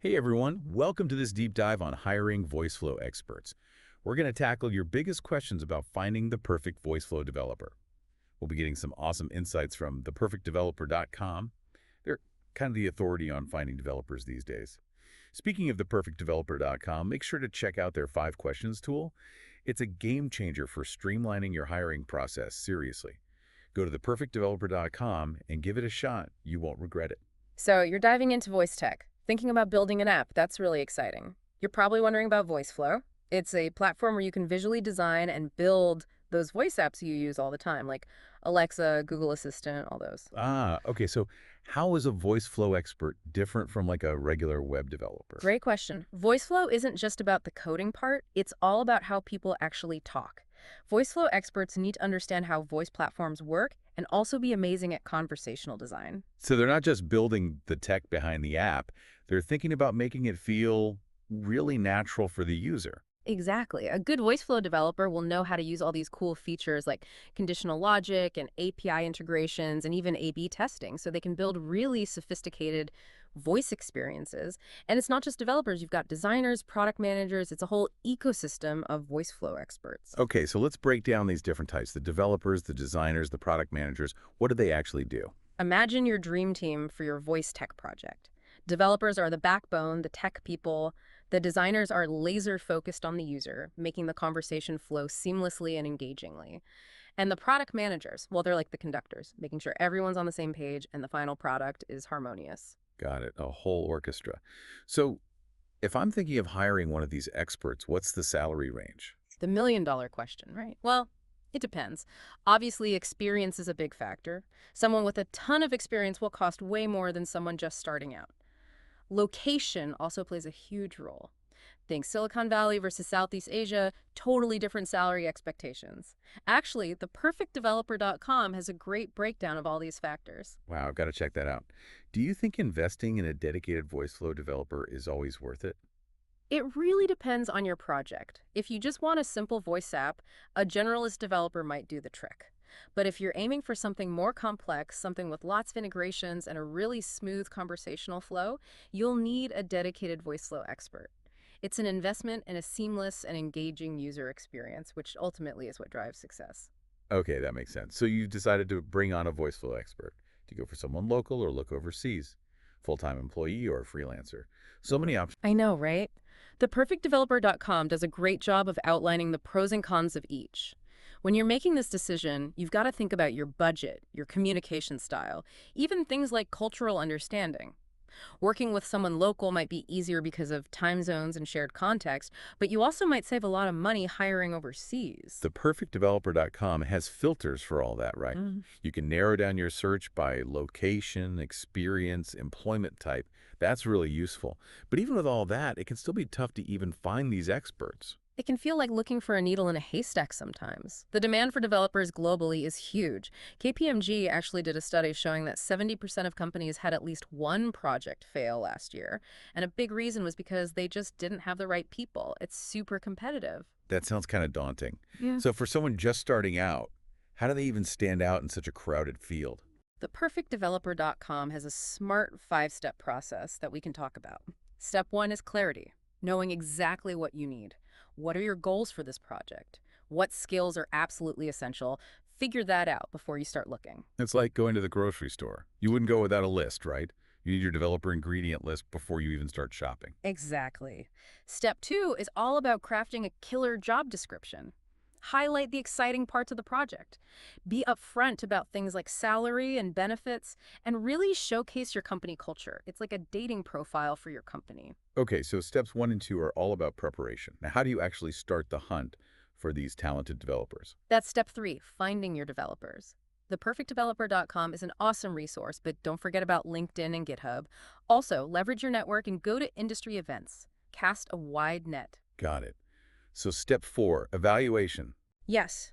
Hey everyone, welcome to this deep dive on hiring Voiceflow experts. We're going to tackle your biggest questions about finding the perfect Voiceflow developer. We'll be getting some awesome insights from theperfectdeveloper.com. They're kind of the authority on finding developers these days. Speaking of theperfectdeveloper.com, make sure to check out their 5 questions tool. It's a game changer for streamlining your hiring process, seriously. Go to theperfectdeveloper.com and give it a shot. You won't regret it. So you're diving into voice tech, thinking about building an app. That's really exciting. You're probably wondering about Voiceflow. It's a platform where you can visually design and build those voice apps you use all the time, like Alexa, Google Assistant, all those. Okay. So how is a voice flow expert different from like a regular web developer? Great question. Voiceflow isn't just about the coding part, it's all about how people actually talk. Voiceflow experts need to understand how voice platforms work and also be amazing at conversational design. So they're not just building the tech behind the app, they're thinking about making it feel really natural for the user. Exactly. A good Voiceflow developer will know how to use all these cool features like conditional logic and API integrations and even A/B testing so they can build really sophisticated voice experiences. And it's not just developers, you've got designers, product managers, it's a whole ecosystem of Voiceflow experts. Okay, so let's break down these different types, the developers, the designers, the product managers. What do they actually do? Imagine your dream team for your voice tech project. Developers are the backbone, the tech people. The designers are laser focused on the user, making the conversation flow seamlessly and engagingly. And the product managers, well, they're like the conductors, making sure everyone's on the same page and the final product is harmonious. Got it, a whole orchestra. So if I'm thinking of hiring one of these experts, what's the salary range? The million-dollar question, right? Well, it depends. Obviously, experience is a big factor. Someone with a ton of experience will cost way more than someone just starting out. Location also plays a huge role. Think Silicon Valley versus Southeast Asia, totally different salary expectations. Actually, theperfectdeveloper.com has a great breakdown of all these factors. Wow, I've got to check that out. Do you think investing in a dedicated voice flow developer is always worth it? It really depends on your project. If you just want a simple voice app, a generalist developer might do the trick. But if you're aiming for something more complex, something with lots of integrations and a really smooth conversational flow, you'll need a dedicated voice flow expert. It's an investment in a seamless and engaging user experience, which ultimately is what drives success. Okay, that makes sense. So you decided to bring on a voice flow expert. Do you go for someone local or look overseas? Full-time employee or freelancer? So many options. I know, right? ThePerfectDeveloper.com does a great job of outlining the pros and cons of each. When you're making this decision, you've got to think about your budget, your communication style, even things like cultural understanding. Working with someone local might be easier because of time zones and shared context, but you also might save a lot of money hiring overseas. ThePerfectDeveloper.com has filters for all that, right? Mm. You can narrow down your search by location, experience, employment type. That's really useful. But even with all that, it can still be tough to even find these experts. It can feel like looking for a needle in a haystack sometimes. The demand for developers globally is huge. KPMG actually did a study showing that 70% of companies had at least one project fail last year. And a big reason was because they just didn't have the right people. It's super competitive. That sounds kind of daunting. Yeah. So for someone just starting out, how do they even stand out in such a crowded field? ThePerfectDeveloper.com has a smart 5-step process that we can talk about. Step 1 is clarity, knowing exactly what you need. What are your goals for this project? What skills are absolutely essential? Figure that out before you start looking. It's like going to the grocery store. You wouldn't go without a list, right? You need your developer ingredient list before you even start shopping. Exactly. Step 2 is all about crafting a killer job description. Highlight the exciting parts of the project. Be upfront about things like salary and benefits, and really showcase your company culture. It's like a dating profile for your company. Okay, so steps 1 and 2 are all about preparation. Now, how do you actually start the hunt for these talented developers? That's step 3, finding your developers. ThePerfectDeveloper.com is an awesome resource, but don't forget about LinkedIn and GitHub. Also, leverage your network and go to industry events. Cast a wide net. Got it. So step 4, evaluation. Yes,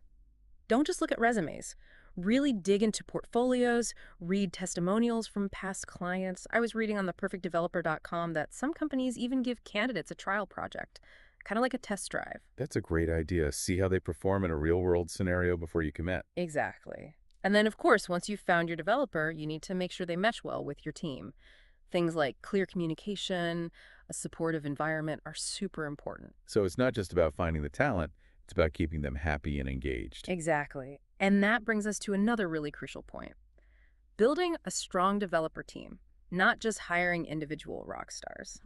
don't just look at resumes. Really dig into portfolios, read testimonials from past clients. I was reading on theperfectdeveloper.com that some companies even give candidates a trial project, kind of like a test drive. That's a great idea. See how they perform in a real-world scenario before you commit. Exactly. And then, of course, once you've found your developer, you need to make sure they mesh well with your team. Things like clear communication, a supportive environment are super important. So it's not just about finding the talent, it's about keeping them happy and engaged. Exactly. And that brings us to another really crucial point. Building a strong developer team, not just hiring individual rock stars.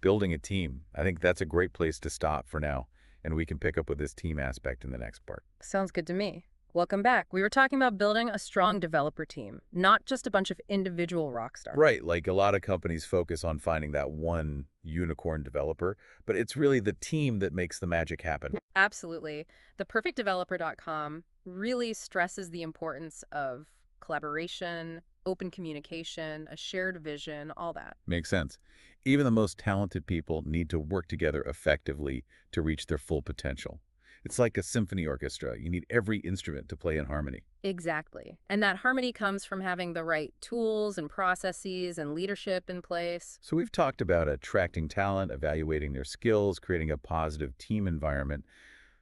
Building a team. I think that's a great place to stop for now, and we can pick up with this team aspect in the next part. Sounds good to me. Welcome back. We were talking about building a strong developer team, not just a bunch of individual rock stars. Right, like a lot of companies focus on finding that one unicorn developer, but it's really the team that makes the magic happen. Absolutely. ThePerfectDeveloper.com really stresses the importance of collaboration, open communication, a shared vision, all that. Makes sense. Even the most talented people need to work together effectively to reach their full potential. It's like a symphony orchestra. You need every instrument to play in harmony. Exactly. And that harmony comes from having the right tools and processes and leadership in place. So we've talked about attracting talent, evaluating their skills, creating a positive team environment.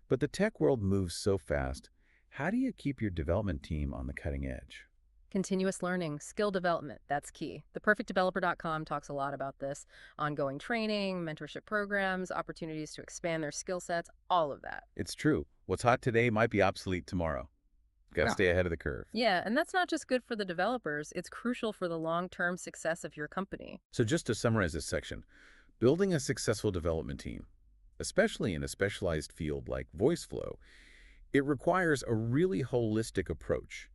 But the tech world moves so fast. How do you keep your development team on the cutting edge? Continuous learning, skill development, that's key. ThePerfectDeveloper.com talks a lot about this. Ongoing training, mentorship programs, opportunities to expand their skill sets, all of that. It's true. What's hot today might be obsolete tomorrow. Got to Yeah. stay ahead of the curve. Yeah, and that's not just good for the developers, it's crucial for the long-term success of your company. So just to summarize this section, building a successful development team, especially in a specialized field like Voiceflow, it requires a really holistic approach.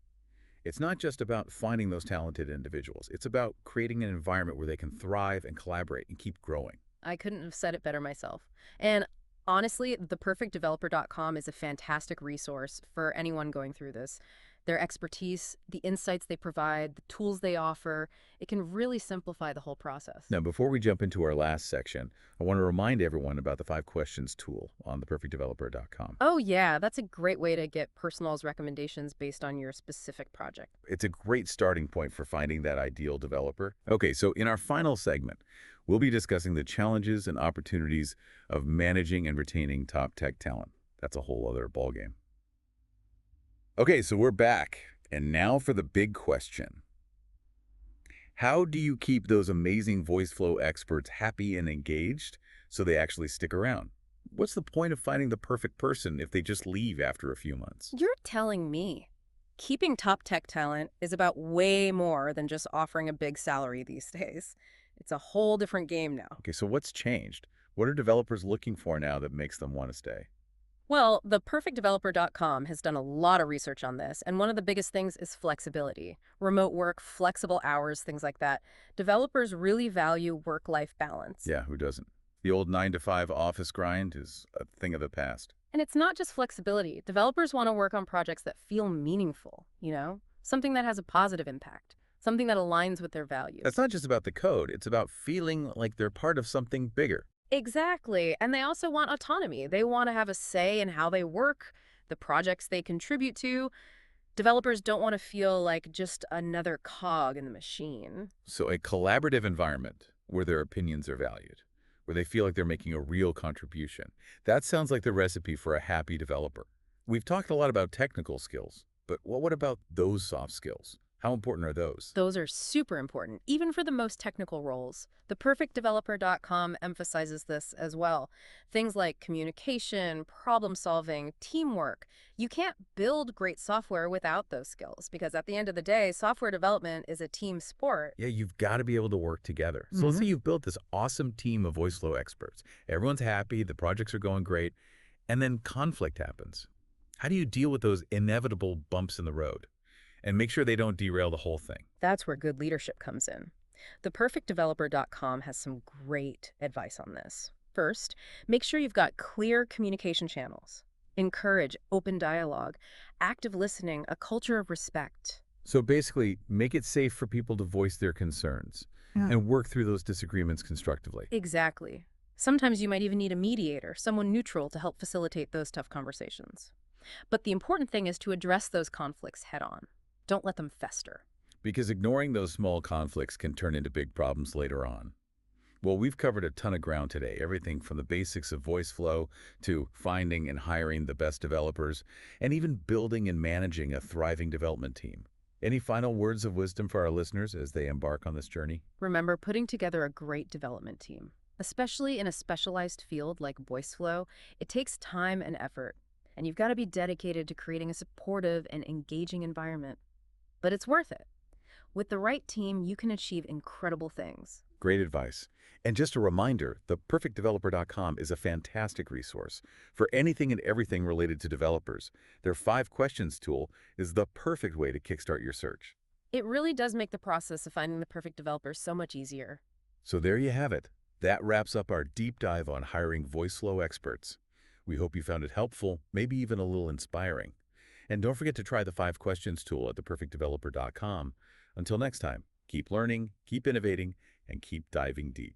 It's not just about finding those talented individuals. It's about creating an environment where they can thrive and collaborate and keep growing. I couldn't have said it better myself. And honestly, theperfectdeveloper.com is a fantastic resource for anyone going through this. Their expertise, the insights they provide, the tools they offer, it can really simplify the whole process. Now, before we jump into our last section, I want to remind everyone about the 5 questions tool on theperfectdeveloper.com. Oh yeah, that's a great way to get personalized recommendations based on your specific project. It's a great starting point for finding that ideal developer. Okay, so in our final segment, we'll be discussing the challenges and opportunities of managing and retaining top tech talent. That's a whole other ballgame. Okay, so we're back, and now for the big question. How do you keep those amazing Voiceflow experts happy and engaged so they actually stick around? What's the point of finding the perfect person if they just leave after a few months? You're telling me. Keeping top tech talent is about way more than just offering a big salary these days. It's a whole different game now. Okay, so what's changed? What are developers looking for now that makes them want to stay? Well, theperfectdeveloper.com has done a lot of research on this, and one of the biggest things is flexibility. Remote work, flexible hours, things like that. Developers really value work-life balance. Yeah, who doesn't? The old 9-to-5 office grind is a thing of the past. And it's not just flexibility. Developers want to work on projects that feel meaningful, Something that has a positive impact, something that aligns with their values. That's not just about the code. It's about feeling like they're part of something bigger. Exactly. And they also want autonomy. They want to have a say in how they work, the projects they contribute to. Developers don't want to feel like just another cog in the machine. So a collaborative environment where their opinions are valued, where they feel like they're making a real contribution. That sounds like the recipe for a happy developer. We've talked a lot about technical skills, but what about those soft skills? How important are those? Those are super important, even for the most technical roles. ThePerfectDeveloper.com emphasizes this as well. Things like communication, problem solving, teamwork. You can't build great software without those skills because at the end of the day, software development is a team sport. Yeah, you've got to be able to work together. So let's say you've built this awesome team of Voiceflow experts. Everyone's happy, the projects are going great, and then conflict happens. How do you deal with those inevitable bumps in the road and make sure they don't derail the whole thing? That's where good leadership comes in. ThePerfectDeveloper.com has some great advice on this. First, make sure you've got clear communication channels. Encourage open dialogue, active listening, a culture of respect. So basically, make it safe for people to voice their concerns and work through those disagreements constructively. Exactly. Sometimes you might even need a mediator, someone neutral to help facilitate those tough conversations. But the important thing is to address those conflicts head on. Don't let them fester. Because ignoring those small conflicts can turn into big problems later on. Well, we've covered a ton of ground today, everything from the basics of Voiceflow to finding and hiring the best developers, and even building and managing a thriving development team. Any final words of wisdom for our listeners as they embark on this journey? Remember, putting together a great development team, Especially in a specialized field like Voiceflow, it takes time and effort, and you've got to be dedicated to creating a supportive and engaging environment. But it's worth it. With the right team, you can achieve incredible things. Great advice. And just a reminder, theperfectdeveloper.com is a fantastic resource for anything and everything related to developers. Their 5 questions tool is the perfect way to kickstart your search. It really does make the process of finding the perfect developer so much easier. So there you have it. That wraps up our deep dive on hiring Voiceflow experts. We hope you found it helpful, maybe even a little inspiring. And don't forget to try the 5 questions tool at theperfectdeveloper.com. Until next time, keep learning, keep innovating, and keep diving deep.